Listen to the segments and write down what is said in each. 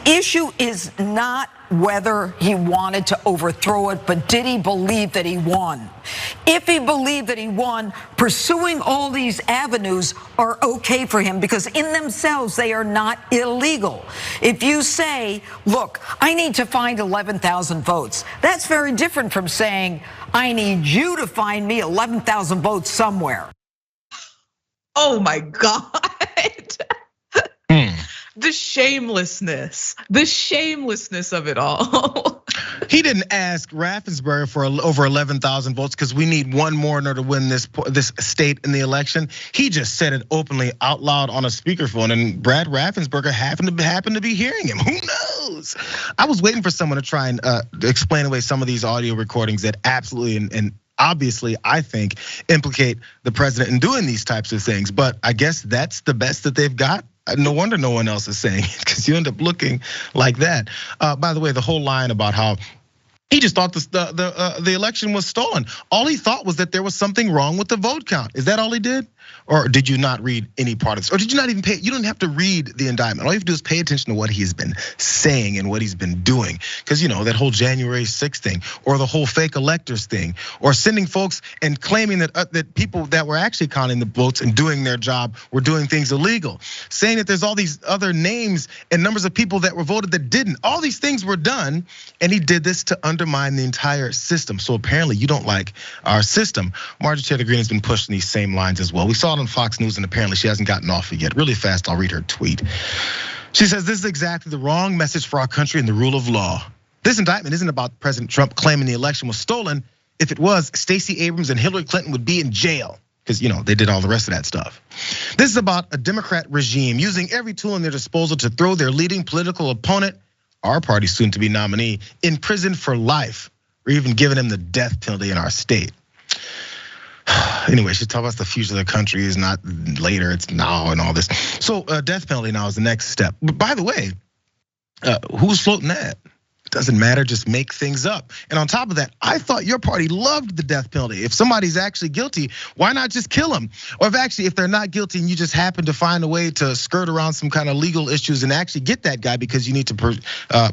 issue is not whether he wanted to overthrow it, but did he believe that he won? If he believed that he won, pursuing all these avenues are okay for him because in themselves they are not illegal. If you say, look, I need to find 11,000 votes, that's very different from saying, I need you to find me 11,000 votes somewhere. Oh my God. The shamelessness of it all. He didn't ask Raffensperger for over 11,000 votes because we need one more in order to win this state in the election. He just said it openly out loud on a speakerphone, and Brad Raffensperger happened to be hearing him. Who knows? I was waiting for someone to try and explain away some of these audio recordings that absolutely and obviously, I think, implicate the president in doing these types of things. But I guess that's the best that they've got. No wonder no one else is saying it because you end up looking like that. By the way, the whole line about how he just thought the election was stolen. All he thought was that there was something wrong with the vote count. Is that all he did? Or did you not read any part of this? Or did you not even pay? You don't have to read the indictment. All you have to do is pay attention to what he has been saying and what he's been doing. Because that whole January 6th thing, or the whole fake electors thing, or sending folks and claiming that people that were actually counting the votes and doing their job were doing things illegal. Saying that there's all these other names and numbers of people that were voted that didn't. All these things were done, and he did this to undermine the entire system. So apparently you don't like our system. Marjorie Taylor Greene has been pushing these same lines as well. We saw it on Fox News, and apparently she hasn't gotten off it yet. Really fast, I'll read her tweet. She says, this is exactly the wrong message for our country and the rule of law. This indictment isn't about President Trump claiming the election was stolen. If it was, Stacey Abrams and Hillary Clinton would be in jail because they did all the rest of that stuff. This is about a Democrat regime using every tool in their disposal to throw their leading political opponent, our party's soon-to-be nominee, in prison for life, or even giving him the death penalty in our state. Anyway, she talked about the future of the country is not later, it's now and all this. So death penalty now is the next step. But by the way, who's floating that? It doesn't matter, just make things up. And on top of that, I thought your party loved the death penalty. If somebody's actually guilty, why not just kill them? Or if they're not guilty and you just happen to find a way to skirt around some kind of legal issues and actually get that guy because you need to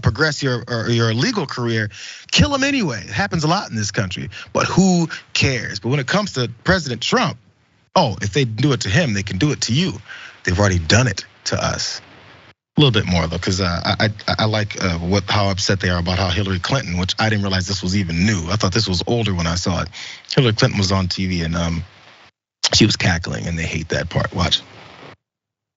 progress your legal career, kill him anyway. It happens a lot in this country, but who cares? But when it comes to President Trump, if they do it to him, they can do it to you. They've already done it to us. A little bit more though, because I like how upset they are about how Hillary Clinton, which I didn't realize this was even new. I thought this was older when I saw it. Hillary Clinton was on TV and she was cackling, and they hate that part. Watch.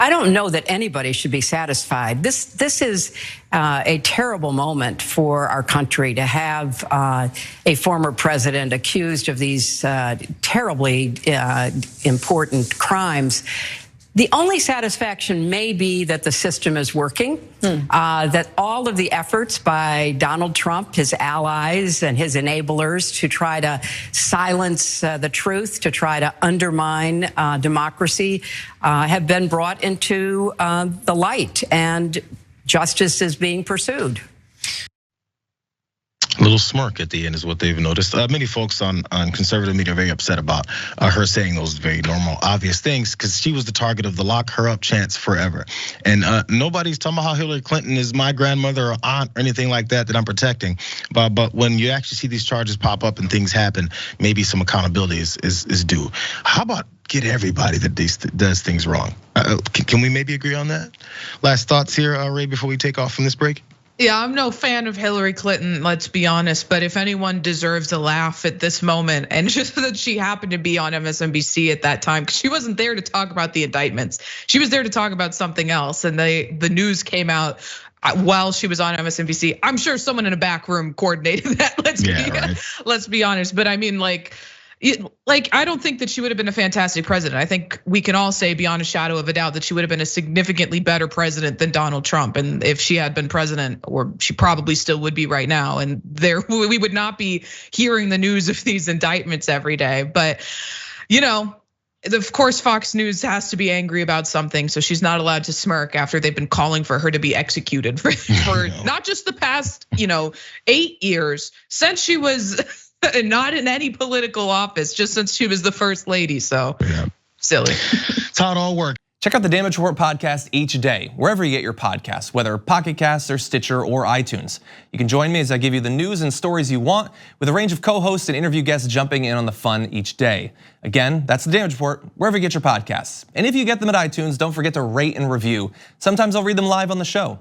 I don't know that anybody should be satisfied. This is a terrible moment for our country to have a former president accused of these terribly important crimes. The only satisfaction may be that the system is working, that all of the efforts by Donald Trump, his allies, and his enablers to try to silence the truth, to try to undermine democracy, have been brought into the light, and justice is being pursued. A little smirk at the end is what they've noticed. Many folks on conservative media are very upset about her saying those very normal, obvious things because she was the target of the lock her up chants forever. And nobody's talking about how Hillary Clinton is my grandmother or aunt or anything like that I'm protecting. But when you actually see these charges pop up and things happen, maybe some accountability is due. How about get everybody that does things wrong? Can we maybe agree on that? Last thoughts here, Ray, before we take off from this break? Yeah, I'm no fan of Hillary Clinton, let's be honest. But if anyone deserves a laugh at this moment, and just that she happened to be on MSNBC at that time, because she wasn't there to talk about the indictments. She was there to talk about something else. And the news came out while she was on MSNBC. I'm sure someone in a back room coordinated that. Let's be honest. But I mean, I don't think that she would have been a fantastic president. I think we can all say beyond a shadow of a doubt that she would have been a significantly better president than Donald Trump. And if she had been president, or she probably still would be right now, and we would not be hearing the news of these indictments every day. But of course, Fox News has to be angry about something, so she's not allowed to smirk after they've been calling for her to be executed for not just the past 8 years, since she was not in any political office, just since she was the first lady. So silly. It's how it all works. Check out the Damage Report podcast each day, wherever you get your podcasts, whether Pocket Casts or Stitcher or iTunes. You can join me as I give you the news and stories you want, with a range of co-hosts and interview guests jumping in on the fun each day. Again, that's the Damage Report, wherever you get your podcasts. And if you get them at iTunes, don't forget to rate and review. Sometimes I'll read them live on the show.